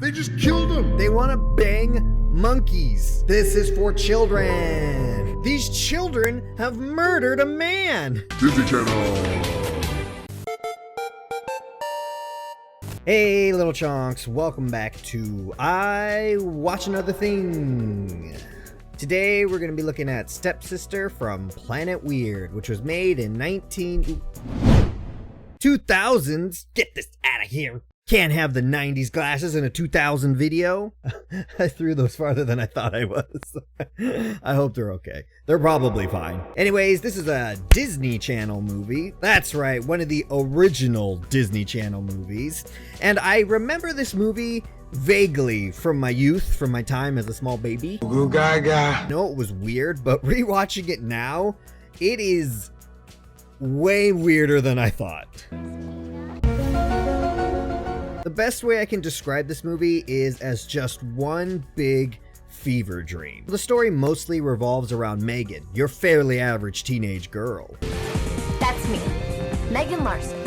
They just killed him. They want to bang monkeys. This is for children. These children have murdered a man. Disney Channel. Hey, little chonks. Welcome back to I Watch Another Thing. Today, we're going to be looking at Stepsister from Planet Weird, which was made in 2000s. Get this out of here. Can't have the 90s glasses in a 2000 video. I threw those farther than I thought I was. I hope they're okay. They're probably fine. Anyways, this is a Disney Channel movie. That's right, one of the original Disney Channel movies. And I remember this movie vaguely from my youth, from my time as a small baby. Goo gaga. I know it was weird, but rewatching it now, it is way weirder than I thought. The best way I can describe this movie is as just one big fever dream. The story mostly revolves around Megan, your fairly average teenage girl. That's me, Megan Larson.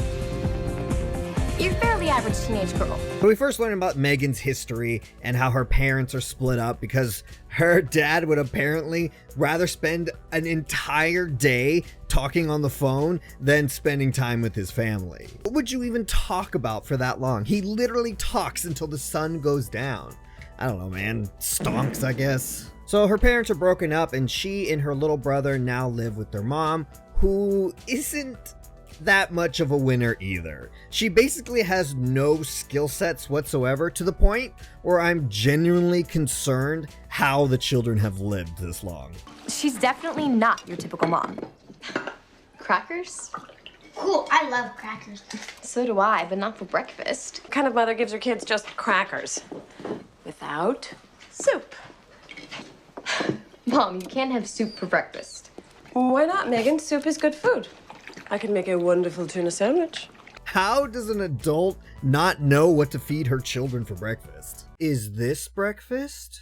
Your fairly average teenage girl. We first learn about Megan's history and how her parents are split up because her dad would apparently rather spend an entire day talking on the phone than spending time with his family. What would you even talk about for that long? He literally talks until the sun goes down. I don't know, man. Stonks, I guess. So her parents are broken up and she and her little brother now live with their mom, who isn't that much of a winner either. She basically has no skill sets whatsoever, to the point where I'm genuinely concerned how the children have lived this long. She's definitely not your typical mom. Crackers? Cool, I love crackers. So do I, but not for breakfast. What kind of mother gives her kids just crackers? Without soup. Mom, you can't have soup for breakfast. Why not, Megan? Soup is good food. I can make a wonderful tuna sandwich. How does an adult not know what to feed her children for breakfast? Is this breakfast?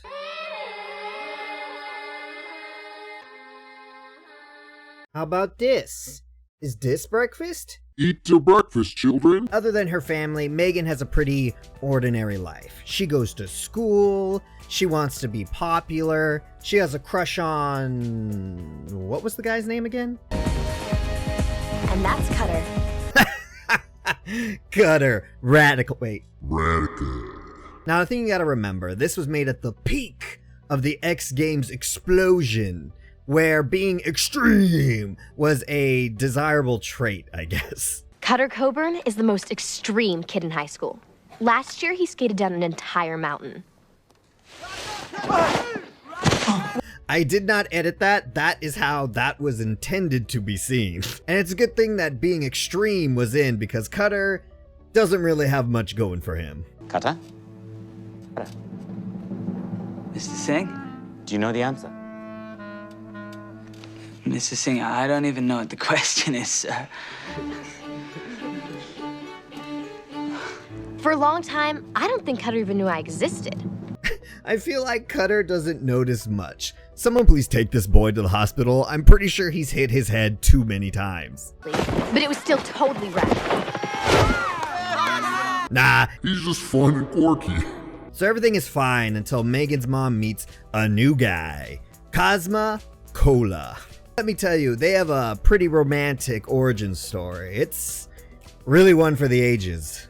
How about this? Is this breakfast? Eat your breakfast, children. Other than her family, Megan has a pretty ordinary life. She goes to school, she wants to be popular, she has a crush on... what was the guy's name again? And that's Cutter. Cutter. Radical. Wait. Radical. Now, the thing you gotta remember, this was made at the peak of the X Games explosion, where being extreme was a desirable trait, I guess. Cutter Coburn is the most extreme kid in high school. Last year, he skated down an entire mountain. I did not edit that. That is how that was intended to be seen. And it's a good thing that being extreme was in, because Cutter doesn't really have much going for him. Cutter? Cutter. Mr. Singh? Do you know the answer? Mr. Singh, I don't even know what the question is, sir. For a long time, I don't think Cutter even knew I existed. I feel like Cutter doesn't notice much. Someone please take this boy to the hospital. I'm pretty sure he's hit his head too many times. But it was still totally radical. Nah. He's just fun and quirky. So everything is fine until Megan's mom meets a new guy, Cosma Cola. Let me tell you, they have a pretty romantic origin story. It's really one for the ages.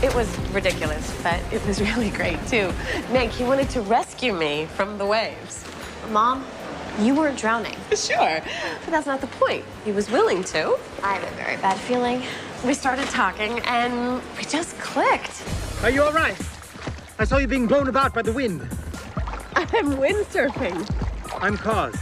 It was ridiculous, but it was really great, too. Meg, he wanted to rescue me from the waves. Mom, you weren't drowning. Sure, but that's not the point. He was willing to. I have a very bad feeling. We started talking, and we just clicked. Are you all right? I saw you being blown about by the wind. I'm windsurfing. I'm Cos.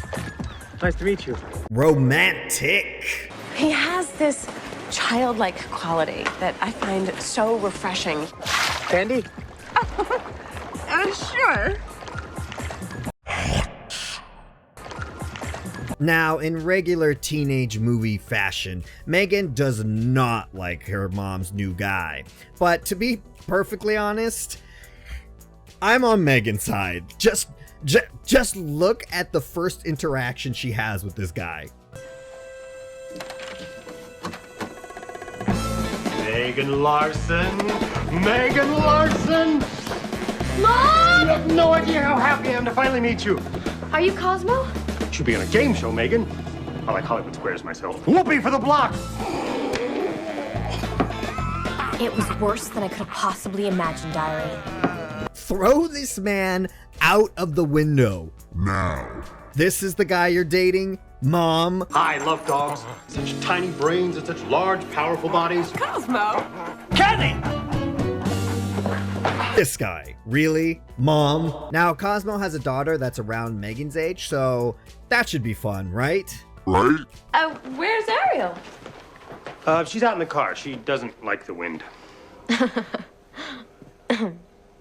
Nice to meet you. Romantic. He has this childlike quality that I find so refreshing. Candy? Sure. Now, in regular teenage movie fashion, Megan does not like her mom's new guy. But to be perfectly honest, I'm on Megan's side. Just look at the first interaction she has with this guy. Hey, Megan Larson! Megan Larson! Mom! You have no idea how happy I am to finally meet you. Are you Cosmo? Should be on a game show, Megan. I like Hollywood Squares myself. Whoopee for the block! It was worse than I could have possibly imagined, Diary. Throw this man out of the window. Now. This is the guy you're dating? Mom? I love dogs. Such tiny brains and such large, powerful bodies. Cosmo! Kenny! This guy. Really? Mom? Now, Cosmo has a daughter that's around Megan's age, so that should be fun, right? Right? Where's Ariel? She's out in the car. She doesn't like the wind.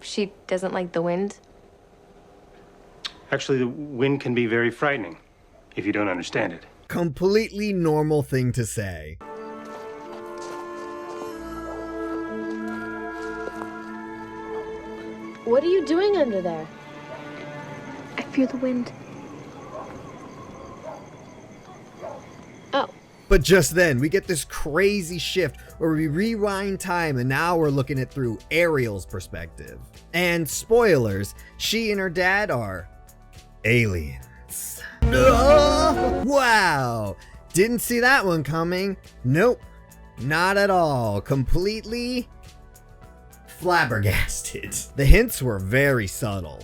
She doesn't like the wind? Actually, the wind can be very frightening if you don't understand it. Completely normal thing to say. What are you doing under there? I fear the wind. Oh. But just then, we get this crazy shift where we rewind time and now we're looking at through Ariel's perspective. And spoilers, she and her dad are aliens. Wow! Didn't see that one coming. Nope. Not at all. Completely flabbergasted. The hints were very subtle.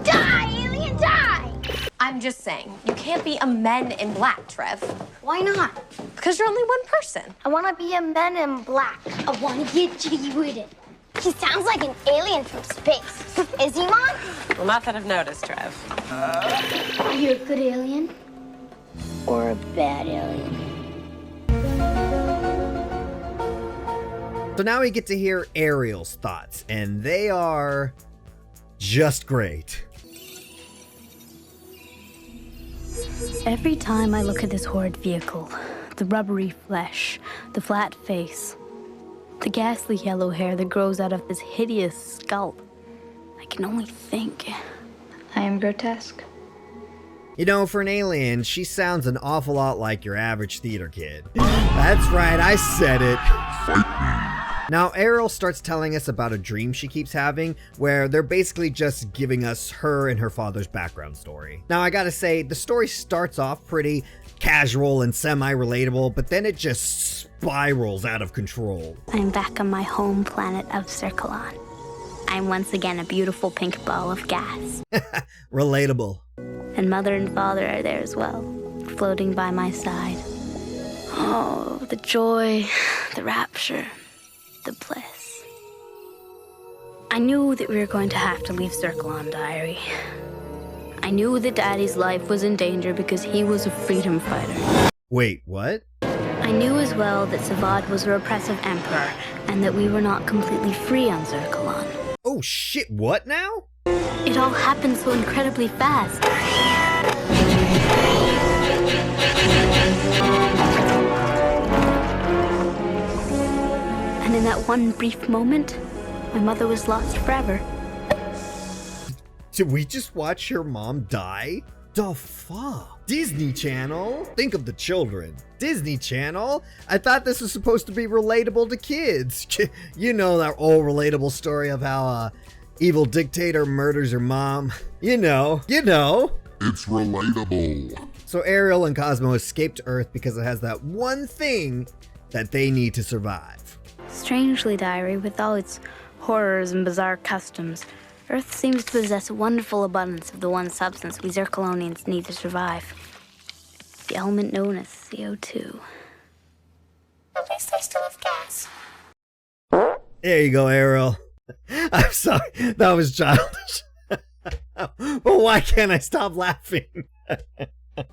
Die, alien, die! I'm just saying, you can't be a Men in Black, Trev. Why not? Because you're only one person. I want to be a Men in Black. I want to get jiggy with it. He sounds like an alien from space. Is he, Mom? Well, not that I've noticed, Trev. Are you a good alien? Or a bad alien? So now we get to hear Ariel's thoughts, and they are just great. Every time I look at this horrid vehicle, the rubbery flesh, the flat face, the ghastly yellow hair that grows out of this hideous scalp, I can only think I am grotesque. You know, for an alien, she sounds an awful lot like your average theater kid. That's right, I said it. Now, Ariel starts telling us about a dream she keeps having, where they're basically just giving us her and her father's background story. Now, I gotta say, the story starts off pretty casual and semi-relatable, but then it just spirals out of control. I'm back on my home planet of Circlon. I'm once again a beautiful pink ball of gas. Relatable. And Mother and Father are there as well, floating by my side. Oh, the joy, the rapture, the bliss. I knew that we were going to have to leave Circlon, Diary. I knew that Daddy's life was in danger because he was a freedom fighter. Wait, what? I knew as well that Savad was a repressive emperor and that we were not completely free on Circlon. Oh shit, what now? It all happened so incredibly fast. And in that one brief moment, my mother was lost forever. Did we just watch your mom die? The fuck? Disney Channel? Think of the children. Disney Channel? I thought this was supposed to be relatable to kids. You know that old relatable story of how evil dictator murders her mom. You know. It's relatable. So Ariel and Cosmo escaped Earth because it has that one thing that they need to survive. Strangely, Diary, with all its horrors and bizarre customs, Earth seems to possess a wonderful abundance of the one substance we Zircalonians need to survive. The element known as CO2. At least I still have gas. There you go, Ariel. I'm sorry, that was childish. But why can't I stop laughing?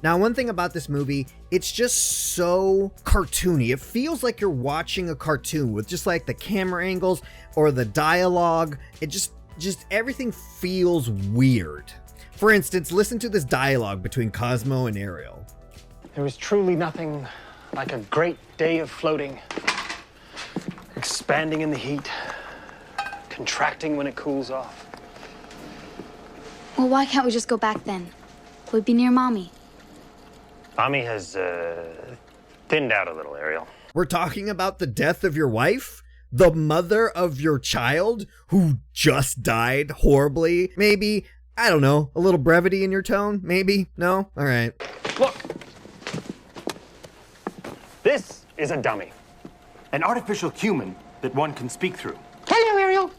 Now, one thing about this movie, it's just so cartoony. It feels like you're watching a cartoon with just like the camera angles or the dialogue. It just everything feels weird. For instance, listen to this dialogue between Cosmo and Ariel. There is truly nothing like a great day of floating, expanding in the heat, contracting when it cools off. Well, why can't we just go back then? We'd be near Mommy. Mommy has thinned out a little, Ariel. We're talking about the death of your wife? The mother of your child who just died horribly? Maybe, I don't know, a little brevity in your tone? Maybe? No? All right. Look. This is a dummy. An artificial human that one can speak through. Hello, Ariel.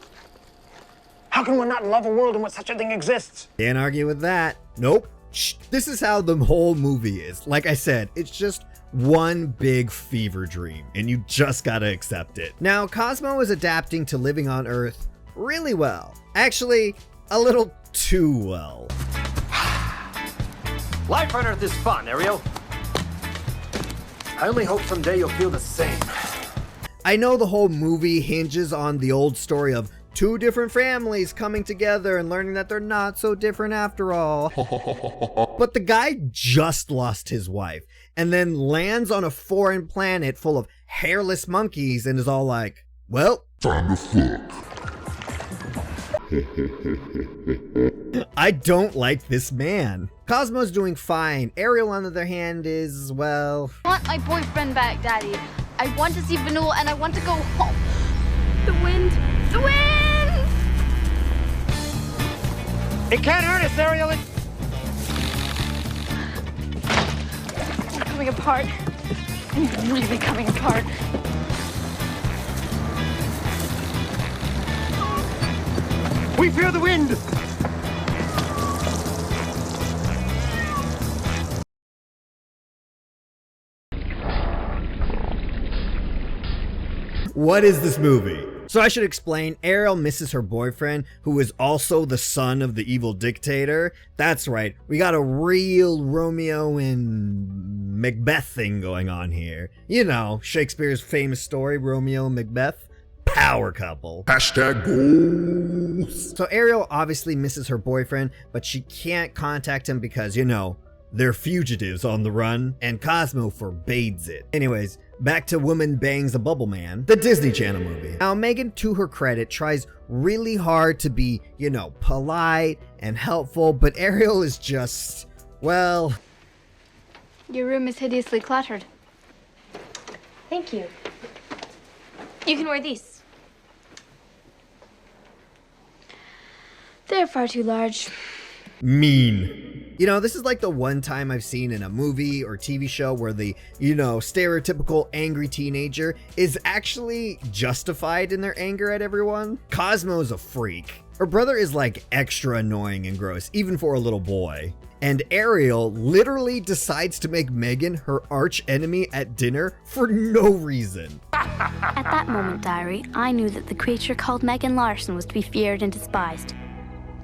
How can one not love a world in which such a thing exists? Can't argue with that. Nope. Shh. This is how the whole movie is. Like I said, it's just one big fever dream, and you just gotta accept it. Now, Cosmo is adapting to living on Earth really well. Actually, a little too well. Life on Earth is fun, Ariel. I only hope someday you'll feel the same. I know the whole movie hinges on the old story of two different families coming together and learning that they're not so different after all. But the guy just lost his wife and then lands on a foreign planet full of hairless monkeys and is all like, well, Time to fuck. I don't like this man. Cosmo's doing fine. Ariel, on the other hand, is, well... I want my boyfriend back, Daddy. I want to see Vanilla and I want to go home. The wind! The wind! It can't hurt us, Ariel. I'm coming apart. I'm really coming apart. We fear the wind. What is this movie? So I should explain, Ariel misses her boyfriend, who is also the son of the evil dictator. That's right, we got a real Romeo and Macbeth thing going on here. You know, Shakespeare's famous story, Romeo and Macbeth. Power couple. Hashtag goals. So Ariel obviously misses her boyfriend, but she can't contact him because, you know, they're fugitives on the run, and Cosmo forbids it. Anyways, back to Woman Bangs a Bubble Man, the Disney Channel movie. Now, Megan, to her credit, tries really hard to be, you know, polite and helpful, but Ariel is just, well... Your room is hideously cluttered. Thank you. You can wear these. They're far too large. Mean. You know, this is like the one time I've seen in a movie or TV show where the, you know, stereotypical angry teenager is actually justified in their anger at everyone. Cosmo's a freak. Her brother is like extra annoying and gross, even for a little boy. And Ariel literally decides to make Megan her arch enemy at dinner for no reason. At that moment, Diary, I knew that the creature called Megan Larson was to be feared and despised.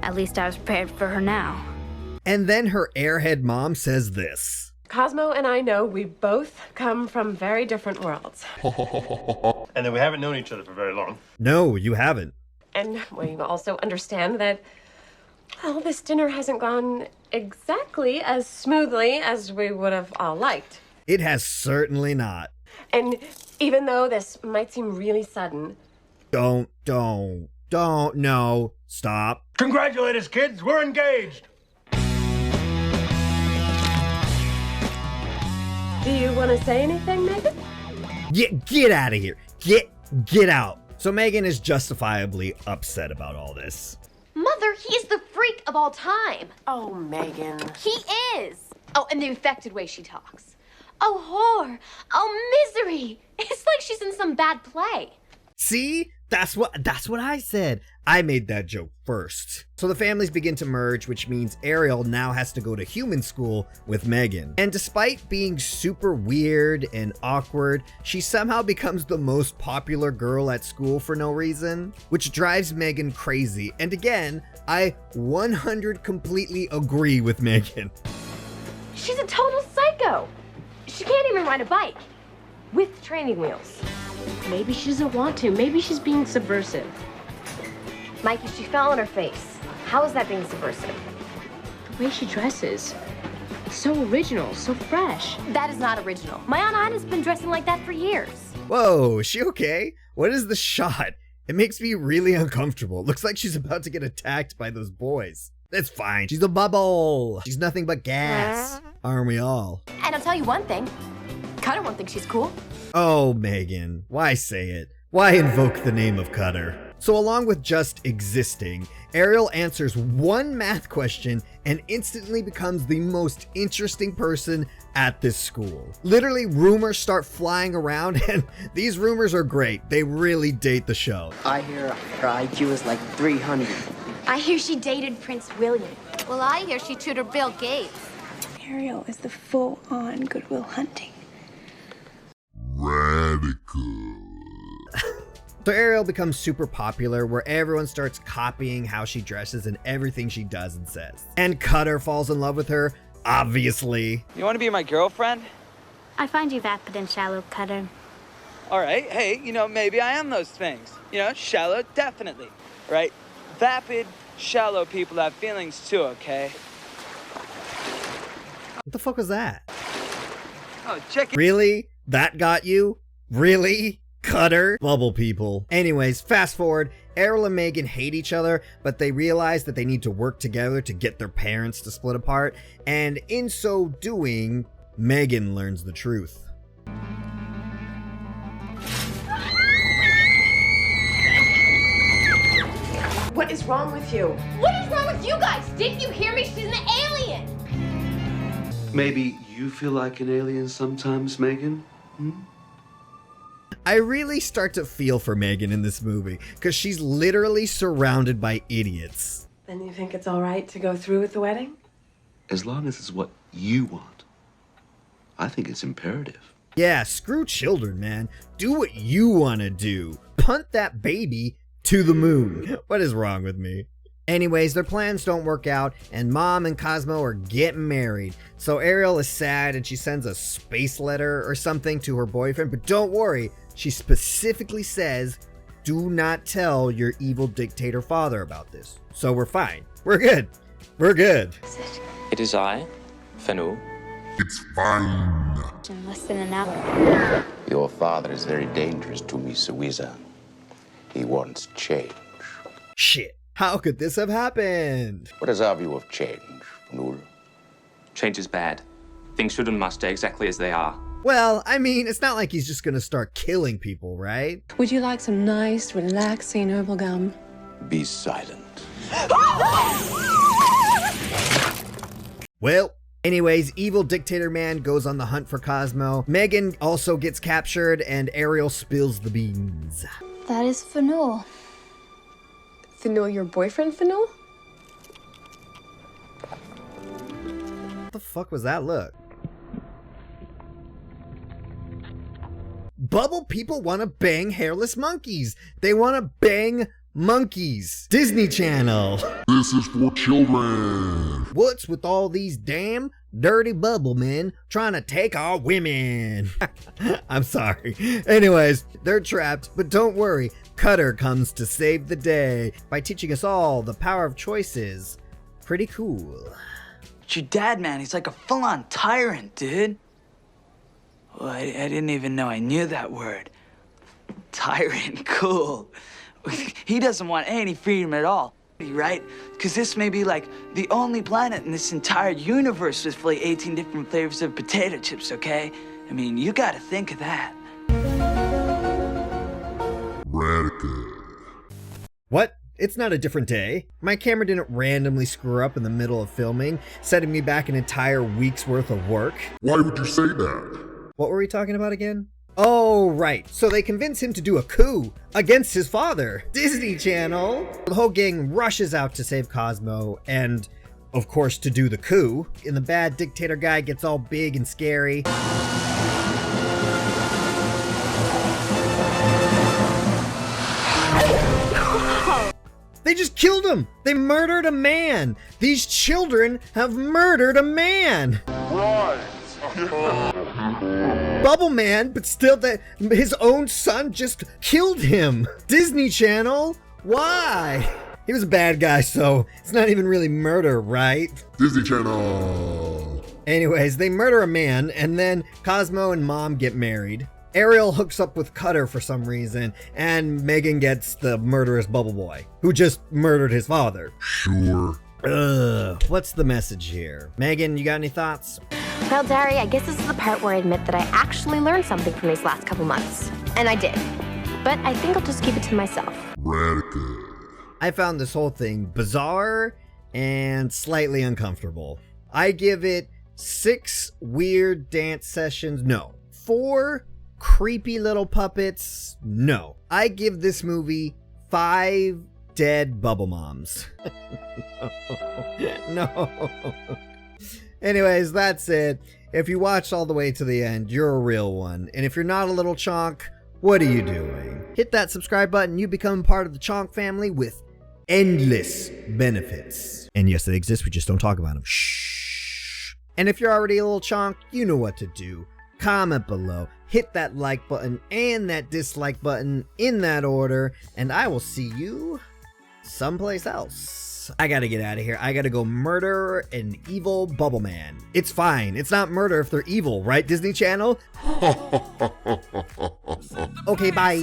At least I was prepared for her now. And then her airhead mom says this. Cosmo and I know we both come from very different worlds. And then we haven't known each other for very long. No, you haven't. And we also understand that, well, this dinner hasn't gone exactly as smoothly as we would have all liked. It has certainly not. And even though this might seem really sudden... Don't, no, stop. Congratulate us, kids. We're engaged. Do you want to say anything, Megan? Get out of here. Get out. So Megan is justifiably upset about all this. Mother, he's the freak of all time. Oh, Megan. He is. Oh, and the infected way she talks. Oh, whore. Oh, misery. It's like she's in some bad play. See? That's what I said. I made that joke first. So the families begin to merge, which means Ariel now has to go to human school with Megan. And despite being super weird and awkward, she somehow becomes the most popular girl at school for no reason, which drives Megan crazy. And again, I 100 completely agree with Megan. She's a total psycho. She can't even ride a bike. With training wheels. Maybe she doesn't want to. Maybe she's being subversive. Mikey, she fell on her face. How is that being subversive? The way she dresses. So original, so fresh. That is not original. My Aunt Anna's been dressing like that for years. Whoa, is she okay? What is the shot? It makes me really uncomfortable. It looks like she's about to get attacked by those boys. That's fine. She's a bubble. She's nothing but gas. Aren't we all? And I'll tell you one thing. Cutter won't think she's cool. Oh, Megan, why say it? Why invoke the name of Cutter? So along with just existing, Ariel answers one math question and instantly becomes the most interesting person at this school. Literally, rumors start flying around, and these rumors are great. They really date the show. I hear her IQ is like 300. I hear she dated Prince William. Well, I hear she tutored Bill Gates. Ariel is the full-on Goodwill Hunting. Radical. So Ariel becomes super popular, where everyone starts copying how she dresses and everything she does and says. And Cutter falls in love with her, obviously. You want to be my girlfriend? I find you vapid and shallow, Cutter. All right, hey, maybe I am those things. Shallow, definitely, right? Vapid, shallow people have feelings too, okay? What the fuck was that? Oh, check it. Really? That got you? Really? Cutter? Bubble people. Anyways, fast forward, Ariel and Megan hate each other, but they realize that they need to work together to get their parents to split apart, and in so doing, Megan learns the truth. What is wrong with you? What is wrong with you guys? Didn't you hear me? She's an alien. Maybe you feel like an alien sometimes, Megan? I really start to feel for Megan in this movie, because she's literally surrounded by idiots. Then you think it's all right to go through with the wedding? As long as it's what you want. I think it's imperative. Yeah, screw children, man. Do what you want to do. Punt that baby to the moon. What is wrong with me? Anyways, their plans don't work out, and Mom and Cosmo are getting married. So Ariel is sad, and she sends a space letter or something to her boyfriend, but don't worry, she specifically says, do not tell your evil dictator father about this. So we're fine. We're good. We're good. It is I, Fanu. It's fine. In less than an hour. Your father is very dangerous to me, Suiza. He wants change. Shit. How could this have happened? What is our view of change, Fanul? Change is bad. Things should and must stay exactly as they are. Well, I mean, it's not like he's just gonna start killing people, right? Would you like some nice, relaxing herbal gum? Be silent. Well, anyways, evil dictator man goes on the hunt for Cosmo. Megan also gets captured, and Ariel spills the beans. That is Fanul. Fanul, your boyfriend, Fanul? What the fuck was that look? Bubble people want to bang hairless monkeys. They want to bang monkeys. Disney Channel. This is for children. What's with all these damn dirty bubble men trying to take our women? I'm sorry. Anyways, they're trapped, but don't worry. Cutter comes to save the day by teaching us all the power of choices. Pretty cool. But your dad, man, he's like a full-on tyrant, dude. Well, I didn't even know I knew that word. Tyrant, cool. He doesn't want any freedom at all, right? Because this may be like the only planet in this entire universe with fully 18 different flavors of potato chips, okay? I mean, you gotta think of that. Radical. What? It's not a different day. My camera didn't randomly screw up in the middle of filming, setting me back an entire week's worth of work. Why would you say that? What were we talking about again? Oh, right. So they convince him to do a coup against his father. Disney Channel. The whole gang rushes out to save Cosmo and, of course, to do the coup. And the bad dictator guy gets all big and scary. They just killed him. They murdered a man. These children have murdered a man. Right. Bubble Man, but still his own son just killed him. Disney Channel? Why? He was a bad guy, so it's not even really murder, right? Disney Channel. Anyways, they murder a man, and then Cosmo and Mom get married. Ariel hooks up with Cutter for some reason, and Megan gets the murderous Bubble Boy, who just murdered his father. Sure. What's the message here? Megan, you got any thoughts? Well, Dari, I guess this is the part where I admit that I actually learned something from these last couple months. And I did. But I think I'll just keep it to myself. Radical. I found this whole thing bizarre and slightly uncomfortable. I give it 6 weird dance sessions. No. 4 creepy little puppets. No. I give this movie 5 dead bubble moms. No. Anyways, that's it. If you watched all the way to the end, you're a real one. And if you're not a little chonk, what are you doing? Hit that subscribe button. You become part of the chonk family with endless benefits. And yes, they exist. We just don't talk about them. Shh. And if you're already a little chonk, you know what to do. Comment below. Hit that like button and that dislike button in that order. And I will see you someplace else. I gotta get out of here. I gotta go murder an evil bubble man. It's fine. It's not murder if they're evil, right, Disney Channel? Okay, bye.